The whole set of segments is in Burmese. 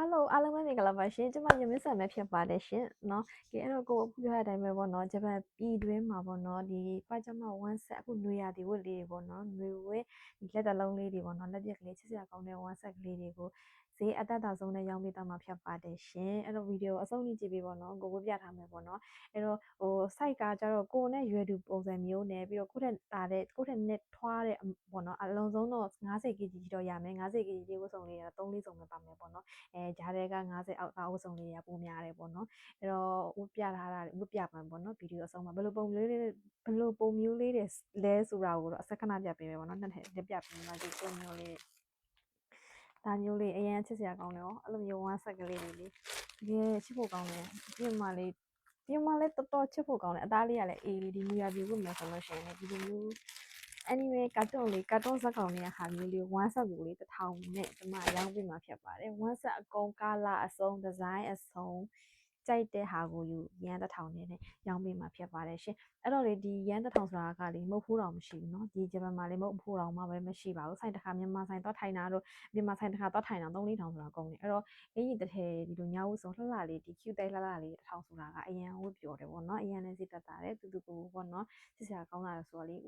Hello အားလုံးပဲမင်္ဂလာပါရှင်ကျွန်မရမင်းဆန်ပဲဖြစ်ပါတယ်ရှင်เนาะကဲအဲ့တော့ကိုပြောရတဲ့အတိုင်းပဲပေါ့နော်ဂျပန်ပြည်တွင်းမှာပေါ့နော်ဒီပကြမဝမ်းဆက်အခုနွေရာသီဝတ်လေးတွေပေါ့နော်နွေဝဲဒီလက်တလုံးလေးတွေပေါ့နော်လက်ပြက်ကလေးချစ်စရာကောင်းတဲ့ဝမ်းဆက်ကလေးတွေကိုဈေးအသက်သာဆုံးနဲ့ရောင်းပေးသွားမှာဖြစ်ပါတယ်ရှင်အဲ့တော့ဗီဒီယိုအဆုံးထိကြည့်ပေးပေါ့နော်ကိုပြထားမယ်ပေါ့နော်အဲ့တော့site ကကျတော့ကိုနဲ့ရွယ်တူပုံစံမျိုးနဲ့ပြီးတော့ကိုထက်တာတဲ့ကိုထက်နဲ့ထွားတဲ့ပေါ့နော်အလုံးစုံတော့50 kg ကြီးတော့ရမယ်50 kg ကြီးဝတ်စုံလေးက3-4စုံပဲပါမယ်ပေါ့နော်ဂျားတွေက50အောက်ကဝတ်စုံလေးတွေကပိုများတယ်ပေါ့နော်အဲ့တော့ဝတ်ပြထားတာဝတ်ပြမှာပေါ့နော်ဗီဒီယိုအဆုံးမှာဘယ်လိုပုံမျိုးလေးတွေလဲဆိုတာကိုတော့အစက္ခဏပြပေးမယ်ပေါ့နော်နှစ်ထည့်ပြပေးမှာဒီပုံမျိုးလေးဒါမျိုးလေးအရင်ချစ်စရာကောင်းတယ်ဟောအဲ့လိုမျိုးဝမ်းဆက်ကလေးတွေလေတကယ်ချစ်ဖို့ကောင်းတယ်ပြင်မလေးတော်တော်ချစ်ဖို့ကောင်းတယ်အသားလေးကလည်းအေးလေးဒီမူရပြူဝတ်မယ်ဆိုလို့ရှိရင်ဒီလိုမျိုးanime ကာတွန်းဇာတ်ကောင်လေးဟာမျိုးလေးဝမ်းဆက်ကိုလေး1000နဲ့ကျွန်မရောင်းပေးမှာဖြစ်ပါတယ်ဝမ်းဆက်အကုန်ကာလာအစုံဒီဇိုင်းအစုံကြိုက်တဲ့ဟာကိုယူရန်1000နဲ့ရောင်းပေးမှာဖြစ်ပါတယ်ရှင်အဲ့တော့လေဒီရန်1000ဆိုတာကလေမဟုတ်ဘူးတော့မရှိဘူးเนาะဒီဂျပန်မှာလေမဟုတ်ဘူးတော့မှပဲမရှိပါဘူးဆိုင်တစ်ခါမြန်မာဆိုင်တော့ထိုင်တာတို့မြန်မာဆိုင်တစ်ခါတော့ထိုင်တာ3-400ဆိုတာကုန်တယ်အဲ့တော့အင်ကြီးတစ်ထည်ဒီလိုညဝတ်စုံလှလှလေးဒီ cute တဲလှလှလေး1000ဆိုတာကအရန်ဝတ်ပြောတယ်ပေါ့เนาะအရန်နဲ့စိတ်တက်တာတယ်တူတူကိုပေါ့เนาะစစ်စရာကောင်းတာဆိုတော့လေ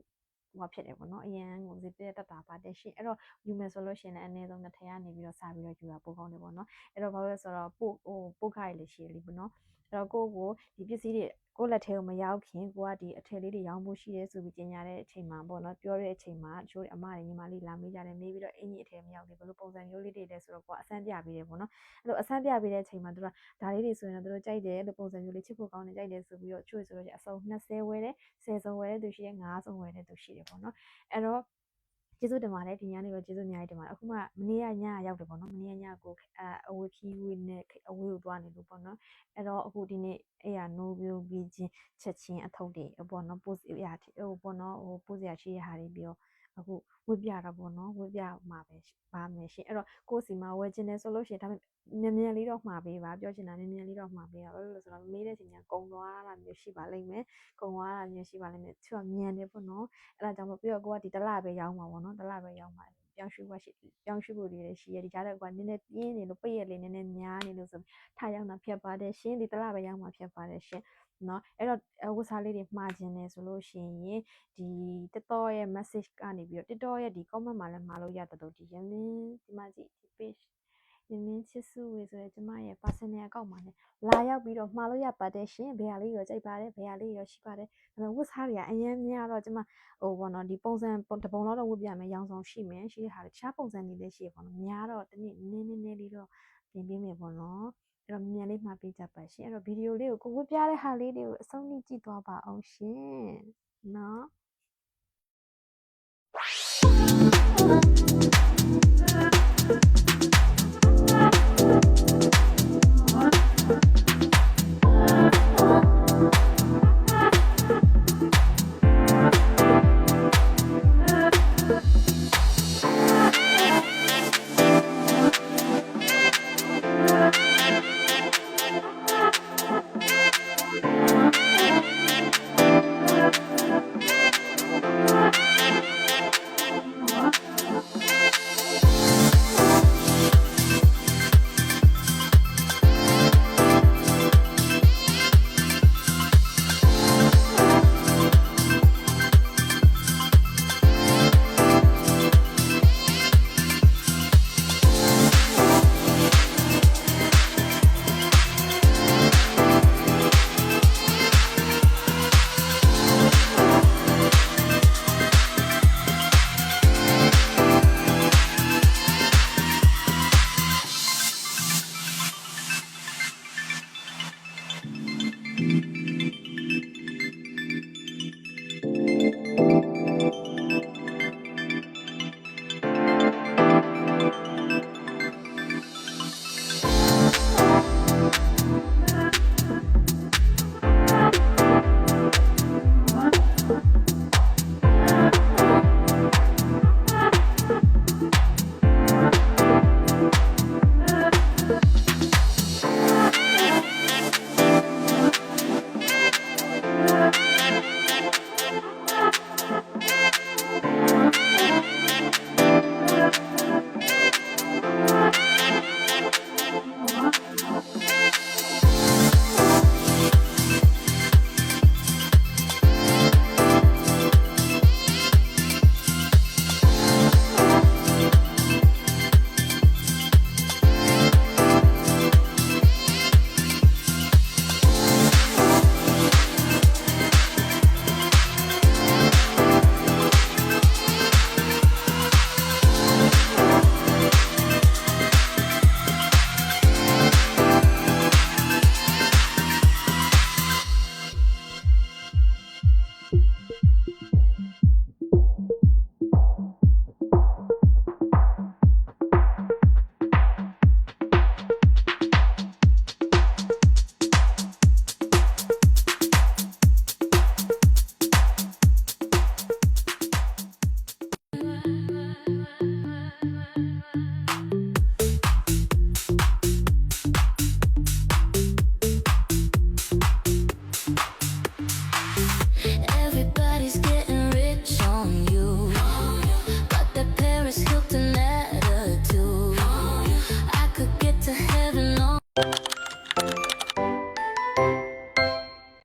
ဟောဖြစ်တယ်ပေါ့နော်အရန်ကိုစစ်တက်တာပါတယ်ရှင်အဲ့တော့ယူမယ်ဆိုလို့ရှိရင်လည်းအနည်းဆုံးတစ်ထည်ကနေပြီးတော့စပြီးတော့ယူတာပိုကောင်းတယ်ပေါ့နော်အဲ့တော့ဘာလို့လဲဆိုတော့ပို့ခါရည်လေးရှိရလीပေါ့နော်အဲ့တော့ကိုဒီပစ္စည်းတွေကိုလက်ထဲကိုမရောက်ခင်ကိုကဒီအထည်လေးတွေရောင်းဖို့ရှိရဲဆိုပြီးပြင်ရတဲ့အချိန်မှာပေါ့နော်ပြောတဲ့အချိန်မှာတချို့အမတွေညီမလေးလာမေးကြတယ်မေးပြီးတော့အင်ကြီးအထည်မရောက်သေးဘယ်လိုပုံစံမျိုးလေးတွေလဲဆိုတော့ကိုကအဆန်းပြပေးတယ်ပေါ့နော်အဲ့လိုအဆန်းပြပေးတဲ့အချိန်မှာသူကဒါလေးတွေဆိုရင်တော့သူတို့ကြိုက်တယ်လို့ပုံစံမျိုးလေးချစ်ဖို့ကောင်းတယ်ကြိုက်တယ်ဆိုပြီးတော့ချို့ဆိုလို့ရှိရင်အစုံ20ဝယ်တယ်10စုံဝယ်တဲ့သူရှိတယ်5စုံဝယ်တဲ့သူရှိတယ်ပေါ့နော်အဲ့တော့ကျေးဇူးတင်ပါတယ်ဒီညနေပဲကျေးဇူးအများကြီးတင်ပါတယ်အခုမှမနေ့ကညရောက်တယ်ပေါ့နော်မနေ့ကညကိုအဝေးခီးဝေးနဲ့အဝေးကိုသွားနေလို့ပေါ့နော်အဲ့တော့အခုဒီနေ့အဲ့ရနိုးပြီးချင်းချက်ချင်းအထုပ်တွေပေါ့နော်ပို့ရဟိုပေါ့နော်ပို့စရာရှိတဲ့ဟာတွေပြီးတော့အခုဝတ်ပြတာပေါ့နော်ဝတ်ပြမှာပဲပါမယ်ရှင်အဲ့တော့ကိုယ်စီမှာဝယ်ခြင်းတယ်ဆိုလို့ရှိရင်ဒါမြန်လေးတော့မှာပေးပါပြောချင်တာမြန်လေးတော့မှာပေးပါဘာလို့လဲဆိုတော့မေးတဲ့ချိန်ကကုံသွားတာမျိုးရှိပါလိမ့်မယ်ကုံသွားတာမျိုးရှိပါလိမ့်မယ်သူကမြန်တယ်ပေါ့နော်အဲ့ဒါကြောင့်မို့ပြီးတော့ကိုကဒီတစ်လပဲရောင်းမှာပေါ့နော်တစ်လပဲရောင်းမှာပြောင်းရွှေ့ဖို့လေးလည်းရှိရဒီကြားထဲကနည်းနည်းပြင်းနေလို့ပိတ်ရလေးနည်းနည်းများနေလို့ဆိုထားရောက်တာဖြစ်ပါတယ်ရှင်ဒီတစ်လပဲရောင်းမှာဖြစ်ပါတယ်ရှင်နော်အဲ့တော့ဝတ်စားလေးတွေမှားခြင်းနေဆိုလို့ရှိရင်ဒီ TikTok ရဲ့ message ကနေပြီးတော့ TikTok ရဲ့ဒီ comment မှာလည်းမှာလို့ရတယ်လို့ဒီရမင်းဒီမှာကြည့်ဒီ page ရမင်းချစ်စုဝေဆိုတဲ့ကျမရဲ့ personal account မှာလည်းလာရောက်ပြီးတော့မှာလို့ရပါတယ်ရှင်ဘယ်ဟာလေးရောကြိုက်ပါတယ်ဘယ်ဟာလေးရောရှိပါတယ်ဒါပေမဲ့ဝတ်စားတွေကအရင်များတော့ကျမဟိုပေါ့နော်ဒီပုံစံတပုံလောက်တော့ဝတ်ပြမယ်ရောင်ဆောင်ရှိမယ်ရှိတဲ့ဟာတခြားပုံစံတွေလည်းရှိရပေါ့နော်များတော့တနေ့နည်းလေးတော့ပြင်ပေးမယ်ပေါ့နော်အဲ့တော့မြန်လေးမှာပေးကြပါရှင်အဲ့တော့ဗီဒီယိုလေးကိုဝတ်ပြတဲ့ဟာလေးတွေကိုအဆုံးထိကြည့်သွားပါအောင်ရှင်နော်